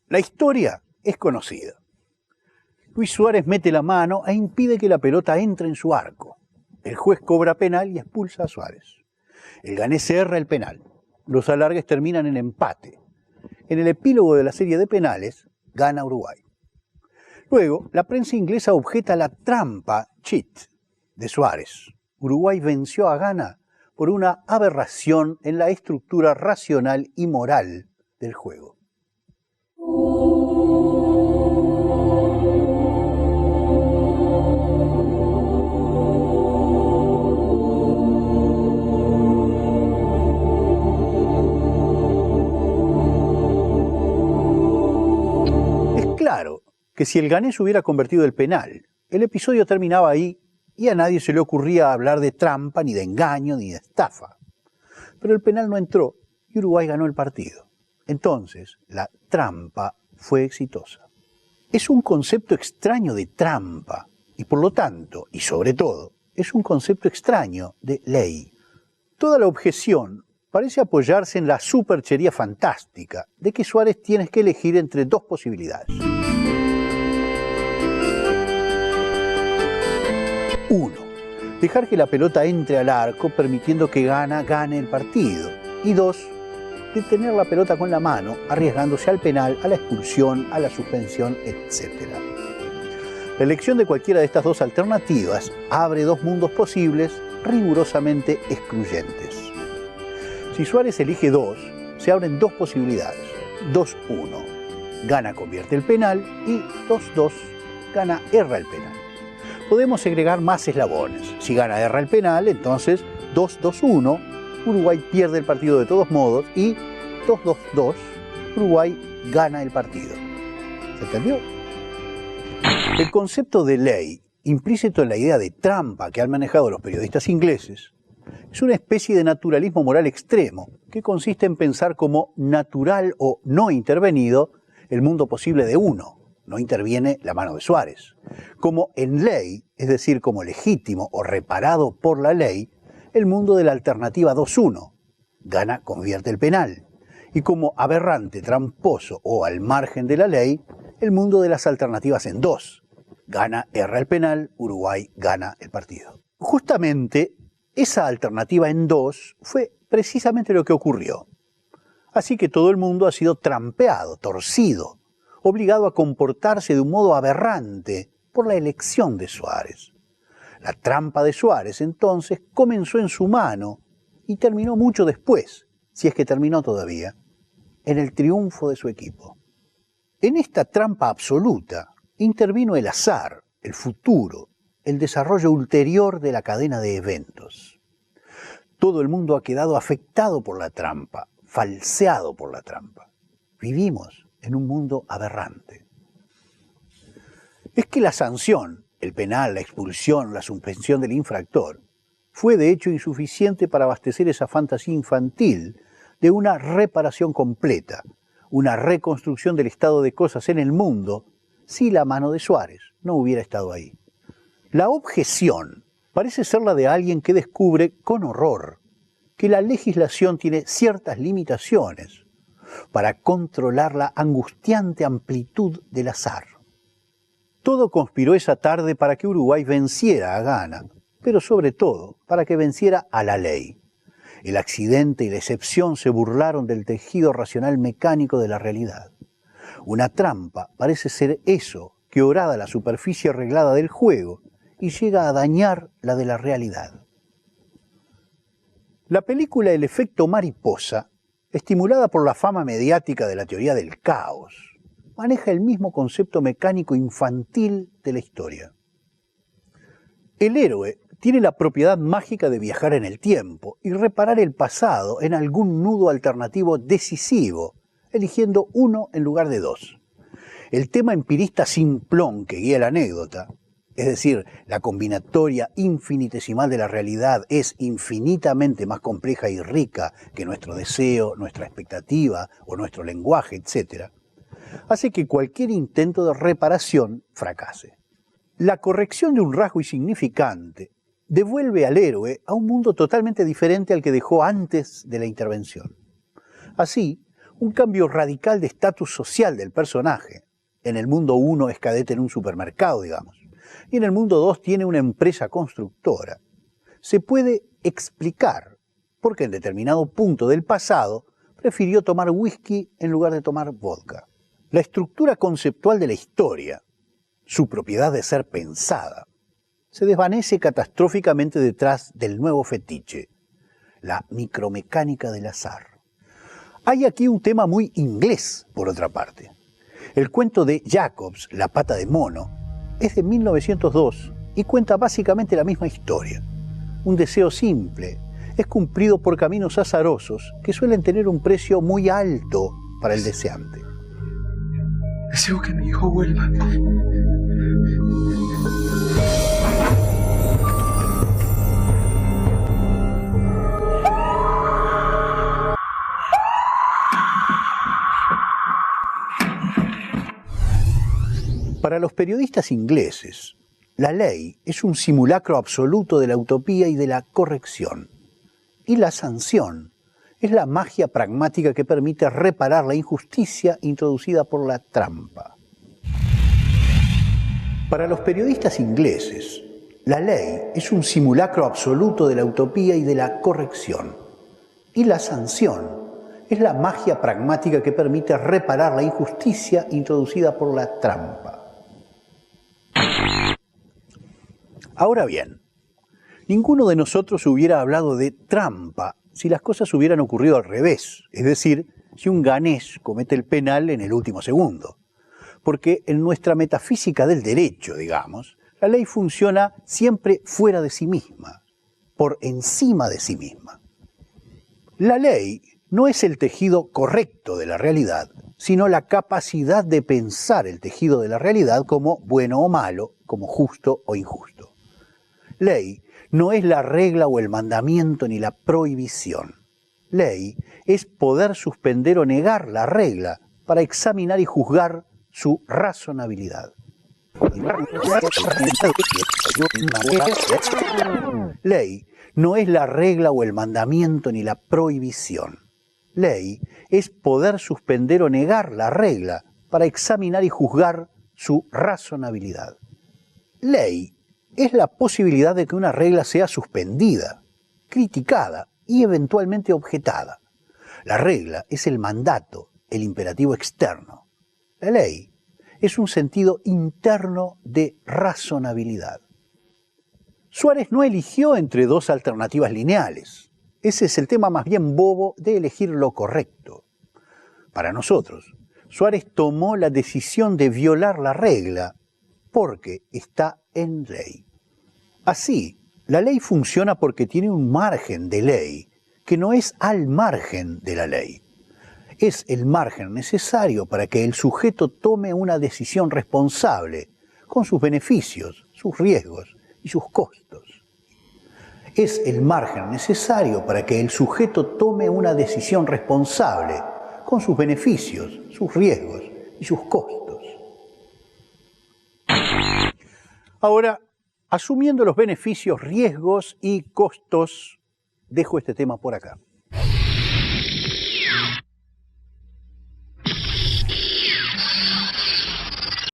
La historia es conocida. Luis Suárez mete la mano e impide que la pelota entre en su arco. El juez cobra penal y expulsa a Suárez. El ganés erra el penal. Los alargues terminan en empate. En el epílogo de la serie de penales, gana Uruguay. Luego, la prensa inglesa objeta la trampa, cheat, de Suárez. Uruguay venció a Ghana por una aberración en la estructura racional y moral del juego. Es claro que si el ganés hubiera convertido el penal, el episodio terminaba ahí y a nadie se le ocurría hablar de trampa, ni de engaño, ni de estafa. Pero el penal no entró y Uruguay ganó el partido. Entonces, la trampa fue exitosa. Es un concepto extraño de trampa y por lo tanto, y sobre todo, es un concepto extraño de ley. Toda la objeción parece apoyarse en la superchería fantástica de que Suárez tiene que elegir entre dos posibilidades. 1. Dejar que la pelota entre al arco permitiendo que Ghana gane el partido. Y 2. Detener la pelota con la mano, arriesgándose al penal, a la expulsión, a la suspensión, etc. La elección de cualquiera de estas dos alternativas abre dos mundos posibles rigurosamente excluyentes. Si Suárez elige 2, se abren dos posibilidades. 2-1. Ghana convierte el penal y 2-2. Ghana erra el penal. Podemos segregar más eslabones. Si Ghana erra el penal, entonces 2-2-1, Uruguay pierde el partido de todos modos y 2-2-2, Uruguay gana el partido. ¿Se entendió? El concepto de ley, implícito en la idea de trampa que han manejado los periodistas ingleses, es una especie de naturalismo moral extremo que consiste en pensar como natural o no intervenido el mundo posible de uno. No interviene la mano de Suárez. Como en ley, es decir, como legítimo o reparado por la ley, el mundo de la alternativa 2-1. Ghana convierte el penal. Y como aberrante, tramposo o al margen de la ley, el mundo de las alternativas en 2. Ghana erra el penal, Uruguay gana el partido. Justamente esa alternativa en 2 fue precisamente lo que ocurrió. Así que todo el mundo ha sido trampeado, torcido, obligado a comportarse de un modo aberrante por la elección de Suárez. La trampa de Suárez, entonces, comenzó en su mano y terminó mucho después, si es que terminó todavía, en el triunfo de su equipo. En esta trampa absoluta intervino el azar, el futuro, el desarrollo ulterior de la cadena de eventos. Todo el mundo ha quedado afectado por la trampa, falseado por la trampa. Vivimos en un mundo aberrante. Es que la sanción, el penal, la expulsión, la suspensión del infractor, fue de hecho insuficiente para abastecer esa fantasía infantil de una reparación completa, una reconstrucción del estado de cosas en el mundo, si la mano de Suárez no hubiera estado ahí. La objeción parece ser la de alguien que descubre con horror que la legislación tiene ciertas limitaciones para controlar la angustiante amplitud del azar. Todo conspiró esa tarde para que Uruguay venciera a Ghana, pero sobre todo para que venciera a la ley. El accidente y la excepción se burlaron del tejido racional mecánico de la realidad. Una trampa parece ser eso que horada la superficie arreglada del juego y llega a dañar la de la realidad. La película El efecto mariposa, estimulada por la fama mediática de la teoría del caos, maneja el mismo concepto mecánico infantil de la historia. El héroe tiene la propiedad mágica de viajar en el tiempo y reparar el pasado en algún nudo alternativo decisivo, eligiendo uno en lugar de 2. El tema empirista simplón que guía la anécdota, es decir, la combinatoria infinitesimal de la realidad es infinitamente más compleja y rica que nuestro deseo, nuestra expectativa o nuestro lenguaje, etc., hace que cualquier intento de reparación fracase. La corrección de un rasgo insignificante devuelve al héroe a un mundo totalmente diferente al que dejó antes de la intervención. Así, un cambio radical de estatus social del personaje. En el mundo 1 es cadete en un supermercado, digamos, y en el mundo 2 tiene una empresa constructora. Se puede explicar por qué en determinado punto del pasado prefirió tomar whisky en lugar de tomar vodka. La estructura conceptual de la historia, su propiedad de ser pensada, se desvanece catastróficamente detrás del nuevo fetiche, la micromecánica del azar. Hay aquí un tema muy inglés, por otra parte. El cuento de Jacobs, La pata de mono, es de 1902 y cuenta básicamente la misma historia. Un deseo simple es cumplido por caminos azarosos que suelen tener un precio muy alto para el deseante. Deseo que mi hijo vuelva. Para los periodistas ingleses, la ley es un simulacro absoluto de la utopía y de la corrección. Y la sanción es la magia pragmática que permite reparar la injusticia introducida por la trampa. Para los periodistas ingleses, la ley es un simulacro absoluto de la utopía y de la corrección. Y la sanción es la magia pragmática que permite reparar la injusticia introducida por la trampa. Ahora bien, ninguno de nosotros hubiera hablado de trampa si las cosas hubieran ocurrido al revés, es decir, si un ganés comete el penal en el último segundo. Porque en nuestra metafísica del derecho, digamos, la ley funciona siempre fuera de sí misma, por encima de sí misma. La ley no es el tejido correcto de la realidad, sino la capacidad de pensar el tejido de la realidad como bueno o malo, como justo o injusto. Ley no es la regla o el mandamiento ni la prohibición. Ley es poder suspender o negar la regla para examinar y juzgar su razonabilidad. Ley no es la regla o el mandamiento ni la prohibición. Ley es poder suspender o negar la regla para examinar y juzgar su razonabilidad. Ley es la posibilidad de que una regla sea suspendida, criticada y eventualmente objetada. La regla es el mandato, el imperativo externo. La ley es un sentido interno de razonabilidad. Suárez no eligió entre dos alternativas lineales. Ese es el tema más bien bobo de elegir lo correcto. Para nosotros, Suárez tomó la decisión de violar la regla porque está en ley. Así, la ley funciona porque tiene un margen de ley que no es al margen de la ley. Es el margen necesario para que el sujeto tome una decisión responsable, con sus beneficios, sus riesgos y sus costos. Es el margen necesario para que el sujeto tome una decisión responsable, con sus beneficios, sus riesgos y sus costos. Ahora, asumiendo los beneficios, riesgos y costos, dejo este tema por acá.